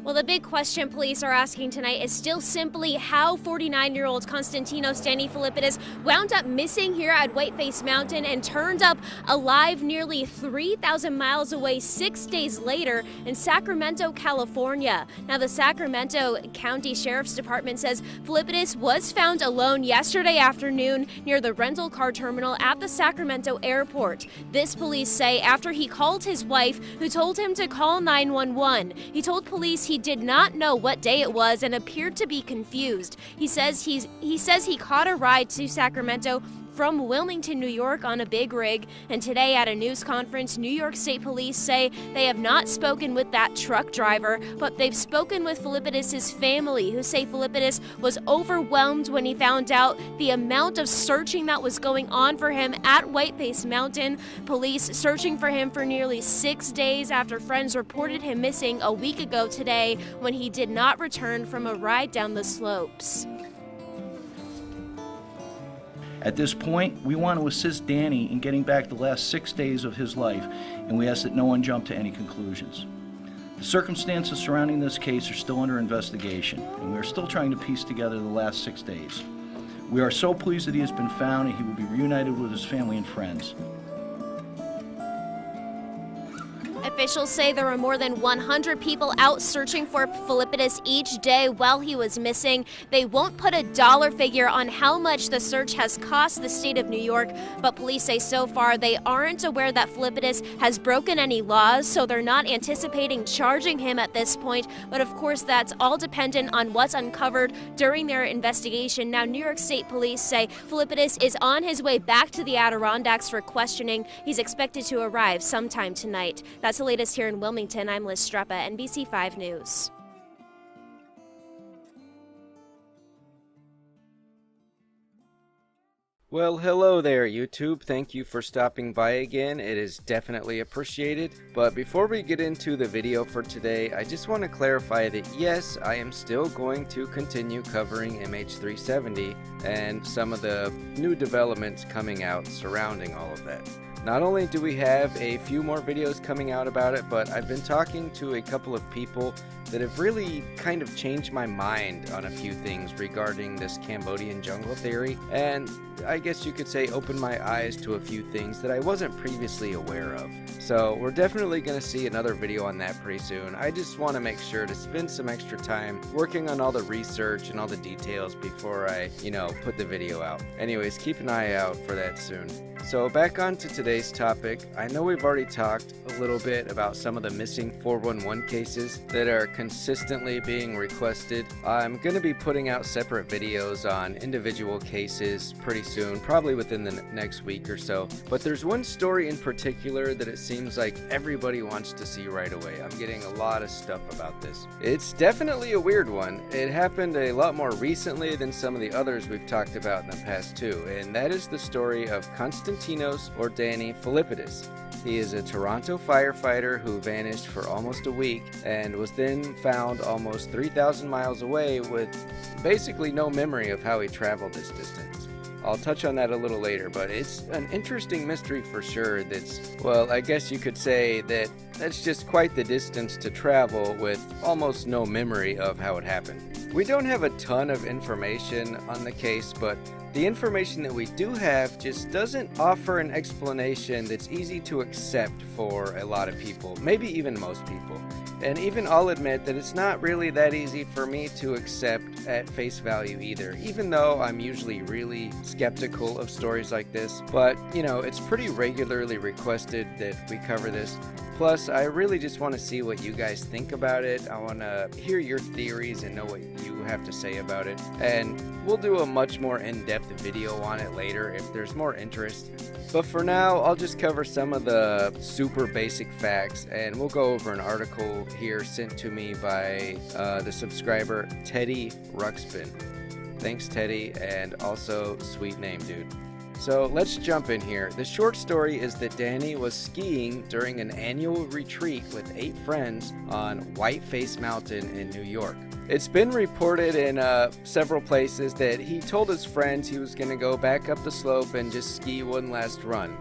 Well, the big question police are asking tonight is still simply how 49-year-old Konstantinos Danny Filippidis wound up missing here at Whiteface Mountain and turned up alive nearly 3,000 miles away 6 days later in Sacramento, California. Now, the Sacramento County Sheriff's Department says Filippidis was found alone yesterday afternoon near the rental car terminal at the Sacramento airport. This police say after he called his wife, who told him to call 911. He told police he did not know what day it was and appeared to be confused. He says he caught a ride to Sacramento from Wilmington, New York on a big rig, and today at a news conference, New York State Police say they have not spoken with that truck driver, but they've spoken with Filippidis' family, who say Filippidis was overwhelmed when he found out the amount of searching that was going on for him at Whiteface Mountain. Police searching for him for nearly 6 days after friends reported him missing a week ago today when he did not return from a ride down the slopes. At this point, we want to assist Danny in getting back the last 6 days of his life, and we ask that no one jump to any conclusions. The circumstances surrounding this case are still under investigation, and we are still trying to piece together the last 6 days. We are so pleased that he has been found and he will be reunited with his family and friends. Officials say there were more than 100 people out searching for Filippidis each day while he was missing. They won't put a dollar figure on how much the search has cost the state of New York, but police say so far they aren't aware that Filippidis has broken any laws, so they're not anticipating charging him at this point. But of course, that's all dependent on what's uncovered during their investigation. Now, New York State Police say Filippidis is on his way back to the Adirondacks for questioning. He's expected to arrive sometime tonight. That's the latest here in Wilmington. I'm Liz Streppa, NBC 5 News. Well, hello there, YouTube. Thank you for stopping by again. It is definitely appreciated. But before we get into the video for today, I just want to clarify that yes, I am still going to continue covering MH370 and some of the new developments coming out surrounding all of that. Not only do we have a few more videos coming out about it, but I've been talking to a couple of people that have really kind of changed my mind on a few things regarding this Cambodian jungle theory, and I guess you could say opened my eyes to a few things that I wasn't previously aware of. So we're definitely going to see another video on that pretty soon. I just want to make sure to spend some extra time working on all the research and all the details before I, put the video out. Anyways, keep an eye out for that soon. So back on to today's topic. I know we've already talked a little bit about some of the missing 411 cases that are consistently being requested. I'm going to be putting out separate videos on individual cases pretty soon, probably within the next week or so. But there's one story in particular that it seems like everybody wants to see right away. I'm getting a lot of stuff about this. It's definitely a weird one. It happened a lot more recently than some of the others we've talked about in the past too, and that is the story of Konstantinos or Danny Filippidis. He is a Toronto firefighter who vanished for almost a week and was then found almost 3,000 miles away with basically no memory of how he traveled this distance. I'll touch on that a little later, but it's an interesting mystery for sure. Well, I guess you could say that's just quite the distance to travel with almost no memory of how it happened. We don't have a ton of information on the case, but the information that we do have just doesn't offer an explanation that's easy to accept for a lot of people, maybe even most people. And even I'll admit that it's not really that easy for me to accept at face value either, even though I'm usually really skeptical of stories like this. But, it's pretty regularly requested that we cover this. Plus, I really just want to see what you guys think about it. I want to hear your theories and know what you have to say about it. And we'll do a much more in-depth video on it later if there's more interest. But for now, I'll just cover some of the super basic facts, and we'll go over an article here sent to me by the subscriber Teddy Ruxpin. Thanks, Teddy, and also sweet name, dude. So let's jump in here. The short story is that Danny was skiing during an annual retreat with 8 friends on Whiteface Mountain in New York. It's been reported in several places that he told his friends he was going to go back up the slope and just ski one last run,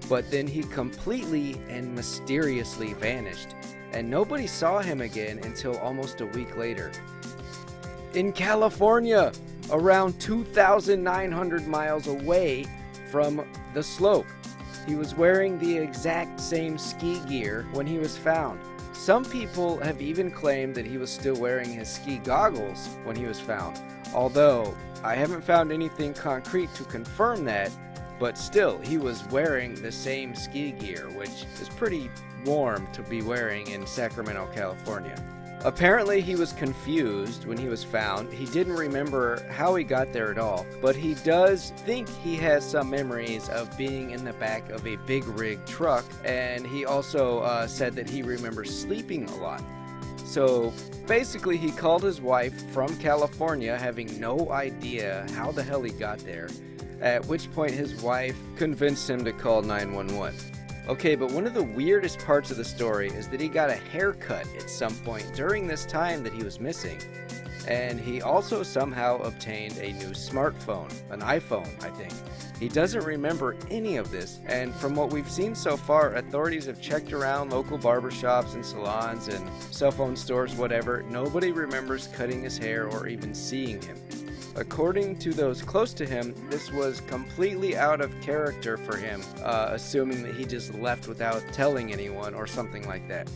But then he completely and mysteriously vanished. and nobody saw him again until almost a week later. In California, around 2,900 miles away from the slope. He was wearing the exact same ski gear when he was found. Some people have even claimed that he was still wearing his ski goggles when he was found, although I haven't found anything concrete to confirm that, but still, he was wearing the same ski gear, which is pretty warm to be wearing in Sacramento, California. Apparently, he was confused when he was found. He didn't remember how he got there at all, but he does think he has some memories of being in the back of a big rig truck, and he also said that he remembers sleeping a lot. So basically, he called his wife from California, having no idea how the hell he got there, at which point his wife convinced him to call 911. Okay, but one of the weirdest parts of the story is that he got a haircut at some point during this time that he was missing. And he also somehow obtained a new smartphone, an iPhone, I think. He doesn't remember any of this, and from what we've seen so far, authorities have checked around local barbershops and salons and cell phone stores, whatever. Nobody remembers cutting his hair or even seeing him. According to those close to him, this was completely out of character for him, assuming that he just left without telling anyone or something like that.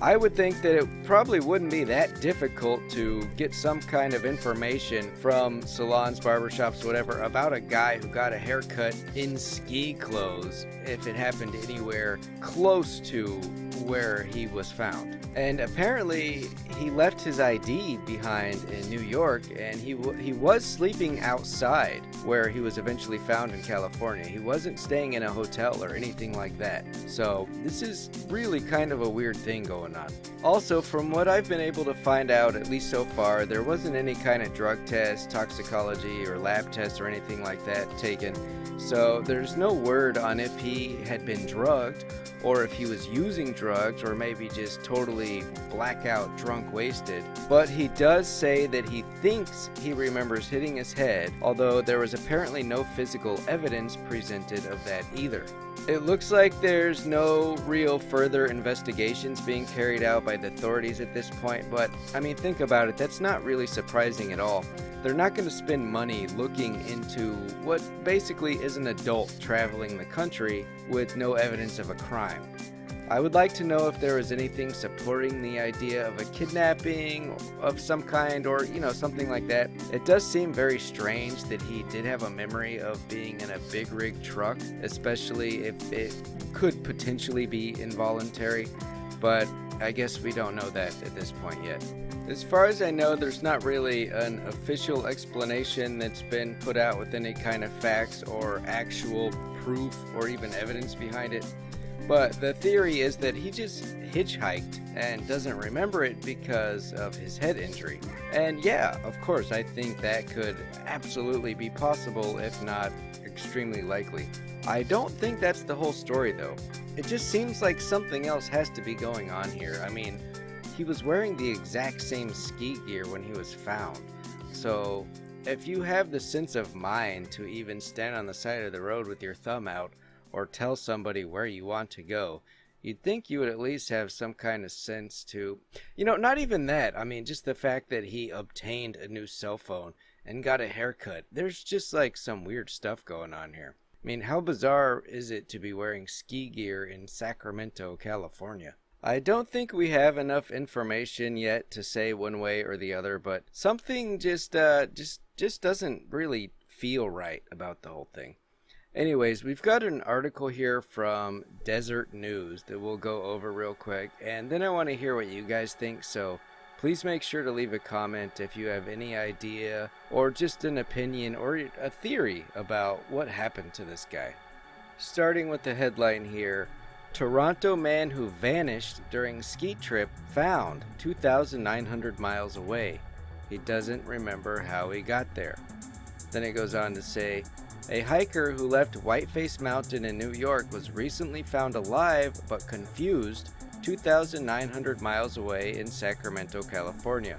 I would think that it probably wouldn't be that difficult to get some kind of information from salons, barbershops, whatever, about a guy who got a haircut in ski clothes if it happened anywhere close to where he was found. And apparently he left his ID behind in New York, and he was sleeping outside where he was eventually found in California. He wasn't staying in a hotel or anything like that. So this is really kind of a weird thing going on. Also, from what I've been able to find out, at least so far, there wasn't any kind of drug test, toxicology, or lab test or anything like that taken. So there's no word on if he had been drugged or if he was using drugs or maybe just totally blackout drunk wasted. But he does say that he thinks he remembers hitting his head, although there was apparently no physical evidence presented of that either. It looks like there's no real further investigations being carried out by the authorities at this point, but I mean, think about it, that's not really surprising at all. They're not going to spend money looking into what basically is an adult traveling the country with no evidence of a crime. I would like to know if there is anything supporting the idea of a kidnapping of some kind or, something like that. It does seem very strange that he did have a memory of being in a big rig truck, especially if it could potentially be involuntary, but I guess we don't know that at this point yet. As far as I know, there's not really an official explanation that's been put out with any kind of facts or actual proof or even evidence behind it. But the theory is that he just hitchhiked and doesn't remember it because of his head injury. And yeah, of course, I think that could absolutely be possible, if not extremely likely. I don't think that's the whole story, though. It just seems like something else has to be going on here. I mean, he was wearing the exact same ski gear when he was found. So if you have the sense of mind to even stand on the side of the road with your thumb out, or tell somebody where you want to go, you'd think you would at least have some kind of sense to, not even that. I mean, just the fact that he obtained a new cell phone and got a haircut. There's just like some weird stuff going on here. I mean, how bizarre is it to be wearing ski gear in Sacramento, California? I don't think we have enough information yet to say one way or the other, but something just doesn't really feel right about the whole thing. Anyways, we've got an article here from Desert News that we'll go over real quick, and then I want to hear what you guys think, so please make sure to leave a comment if you have any idea or just an opinion or a theory about what happened to this guy. Starting with the headline here, Toronto man who vanished during ski trip found 2,900 miles away. He doesn't remember how he got there. Then it goes on to say, a hiker who left Whiteface Mountain in New York was recently found alive but confused 2,900 miles away in Sacramento, California.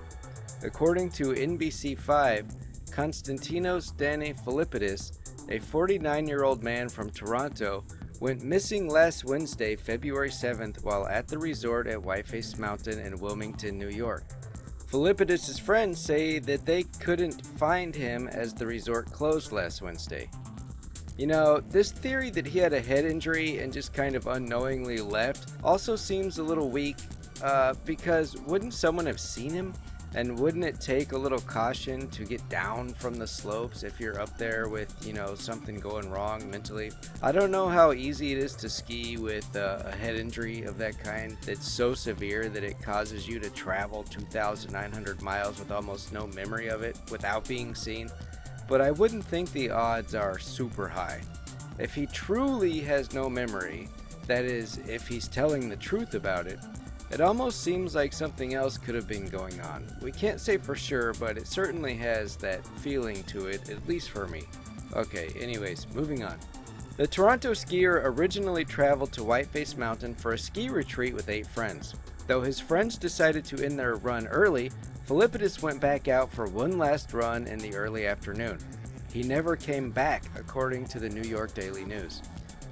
According to NBC5, Konstantinos Danny Filippidis, a 49-year-old man from Toronto, went missing last Wednesday, February 7th, while at the resort at Whiteface Mountain in Wilmington, New York. Filippidis' friends say that they couldn't find him as the resort closed last Wednesday. You know, this theory that he had a head injury and just kind of unknowingly left also seems a little weak, because wouldn't someone have seen him? And wouldn't it take a little caution to get down from the slopes if you're up there with, something going wrong mentally? I don't know how easy it is to ski with a head injury of that kind that's so severe that it causes you to travel 2,900 miles with almost no memory of it without being seen. But I wouldn't think the odds are super high. If he truly has no memory, that is, if he's telling the truth about it, it almost seems like something else could have been going on. We can't say for sure, but it certainly has that feeling to it, at least for me. Okay, anyways, moving on. The Toronto skier originally traveled to Whiteface Mountain for a ski retreat with 8 friends. Though his friends decided to end their run early, Filippidis went back out for one last run in the early afternoon. He never came back, according to the New York Daily News.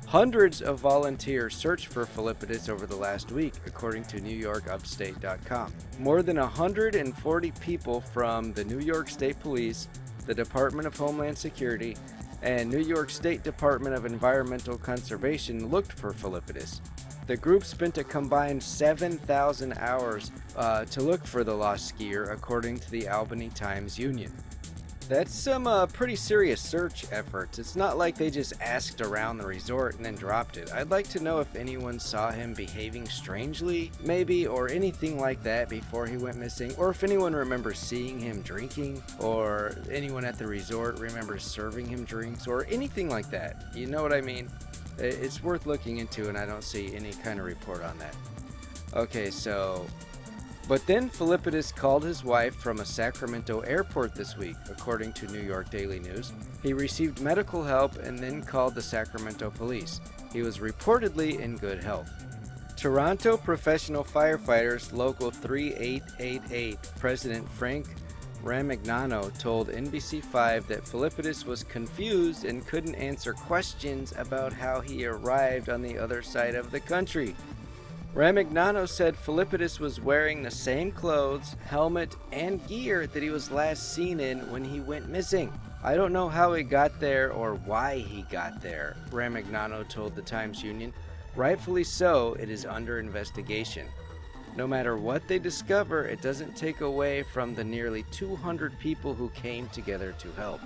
Hundreds of volunteers searched for Filippidis over the last week, according to NewYorkUpstate.com. More than 140 people from the New York State Police, the Department of Homeland Security, and New York State Department of Environmental Conservation looked for Filippidis. The group spent a combined 7,000 hours to look for the lost skier, according to the Albany Times-Union. That's some pretty serious search efforts. It's not like they just asked around the resort and then dropped it. I'd like to know if anyone saw him behaving strangely, maybe, or anything like that before he went missing, or if anyone remembers seeing him drinking, or anyone at the resort remembers serving him drinks, or anything like that. You know what I mean? It's worth looking into, and I don't see any kind of report on that. Okay, but then Filippidis called his wife from a Sacramento airport this week, according to New York Daily News. He received medical help and then called the Sacramento police. He was reportedly in good health. Toronto Professional Firefighters Local 3888 President Frank Ramagnano told NBC5 that Filippidis was confused and couldn't answer questions about how he arrived on the other side of the country. Ramagnano said Filippidis was wearing the same clothes, helmet, and gear that he was last seen in when he went missing. I don't know how he got there or why he got there, Ramagnano told the Times-Union. Rightfully so, it is under investigation. No matter what they discover, it doesn't take away from the nearly 200 people who came together to help.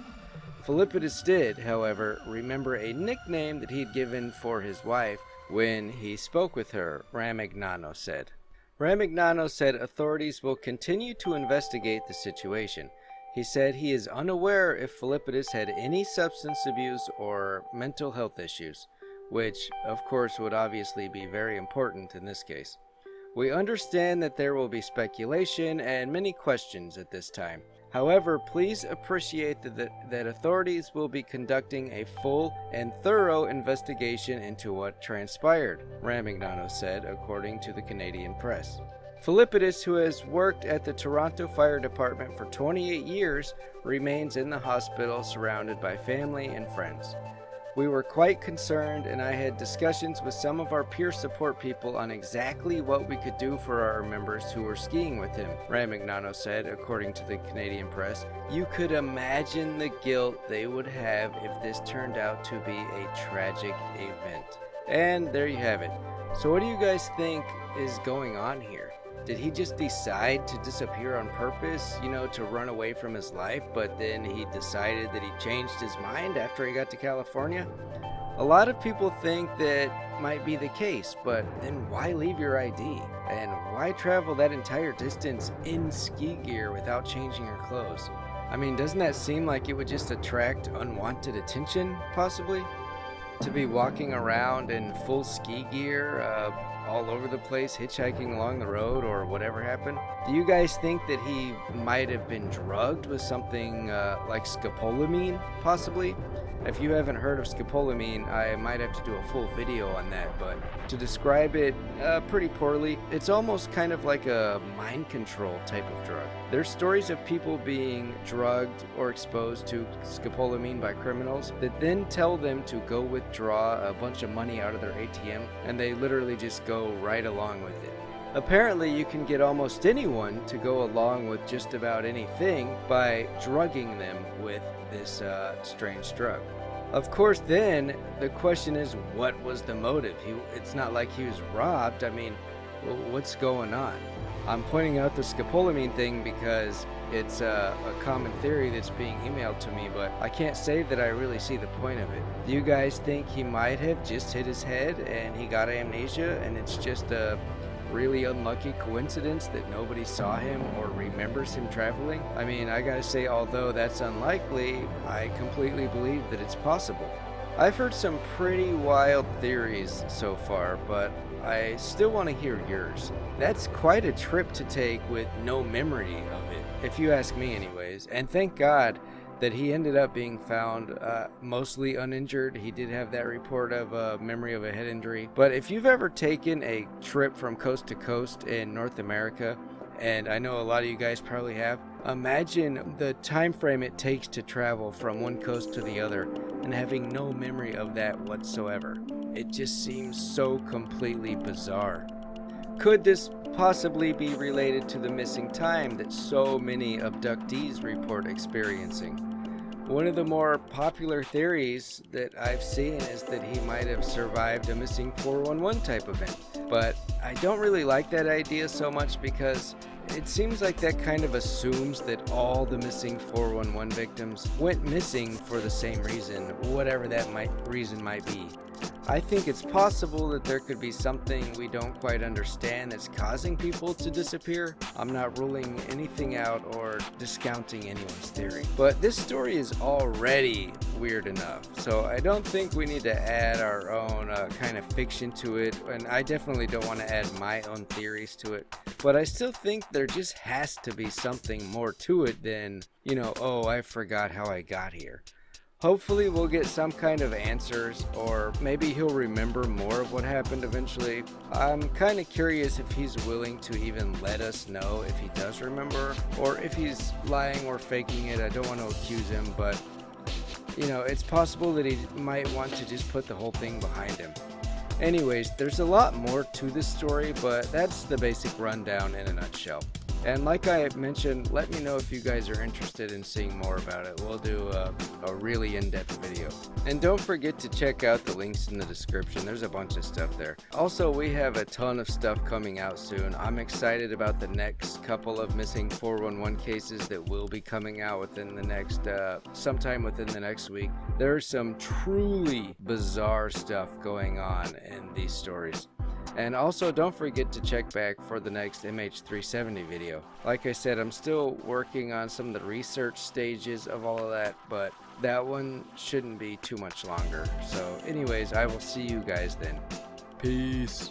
Filippidis did, however, remember a nickname that he'd given for his wife when he spoke with her, Ramagnano said. Ramagnano said authorities will continue to investigate the situation. He said he is unaware if Filippidis had any substance abuse or mental health issues, which, of course, would obviously be very important in this case. We understand that there will be speculation and many questions at this time. However, please appreciate that authorities will be conducting a full and thorough investigation into what transpired, Ramagnano said, according to the Canadian press. Filippidis, who has worked at the Toronto Fire Department for 28 years, remains in the hospital surrounded by family and friends. We were quite concerned, and I had discussions with some of our peer support people on exactly what we could do for our members who were skiing with him, Ramagnano said, according to the Canadian press. You could imagine the guilt they would have if this turned out to be a tragic event. And there you have it. So what do you guys think is going on here? Did he just decide to disappear on purpose, to run away from his life, but then he decided that he changed his mind after he got to California? A lot of people think that might be the case, but then why leave your ID? And why travel that entire distance in ski gear without changing your clothes? I mean, doesn't that seem like it would just attract unwanted attention, possibly? To be walking around in full ski gear, all over the place, hitchhiking along the road, or whatever happened. Do you guys think that he might have been drugged with something like scopolamine, possibly? If you haven't heard of scopolamine, I might have to do a full video on that, but to describe it pretty poorly, it's almost kind of like a mind control type of drug. There's stories of people being drugged or exposed to scopolamine by criminals that then tell them to go withdraw a bunch of money out of their ATM, and they literally just go right along with it. Apparently, you can get almost anyone to go along with just about anything by drugging them with this strange drug. Of course, then the question is, what was the motive? It's not like he was robbed. I mean, what's going on? I'm pointing out the scopolamine thing because it's a common theory that's being emailed to me, but I can't say that I really see the point of it. Do you guys think he might have just hit his head and he got amnesia, and it's just a really unlucky coincidence that nobody saw him or remembers him traveling? I mean, I gotta say, although that's unlikely, I completely believe that it's possible. I've heard some pretty wild theories so far, but I still want to hear yours. That's quite a trip to take with no memory of it, if you ask me anyways, and thank God that he ended up being found mostly uninjured. He did have that report of a memory of a head injury. But if you've ever taken a trip from coast to coast in North America, and I know a lot of you guys probably have, imagine the time frame it takes to travel from one coast to the other and having no memory of that whatsoever. It just seems so completely bizarre. Could this possibly be related to the missing time that so many abductees report experiencing? One of the more popular theories that I've seen is that he might have survived a missing 411 type event. But I don't really like that idea so much because it seems like that kind of assumes that all the missing 411 victims went missing for the same reason, whatever that reason might be. I think it's possible that there could be something we don't quite understand that's causing people to disappear. I'm not ruling anything out or discounting anyone's theory. But this story is already weird enough, so I don't think we need to add our own kind of fiction to it, and I definitely don't want to add my own theories to it. But I still think there just has to be something more to it than, oh, I forgot how I got here. Hopefully we'll get some kind of answers, or maybe he'll remember more of what happened eventually. I'm kind of curious if he's willing to even let us know if he does remember, or if he's lying or faking it. I don't want to accuse him, but it's possible that he might want to just put the whole thing behind him. Anyways, there's a lot more to this story, but that's the basic rundown in a nutshell. And like I mentioned, let me know if you guys are interested in seeing more about it. We'll do a really in-depth video. And don't forget to check out the links in the description. There's a bunch of stuff there. Also, we have a ton of stuff coming out soon. I'm excited about the next couple of missing 411 cases that will be coming out within the next, sometime within the next week. There's some truly bizarre stuff going on in these stories. And also, don't forget to check back for the next MH370 video. Like I said, I'm still working on some of the research stages of all of that, but that one shouldn't be too much longer. So anyways, I will see you guys then. Peace.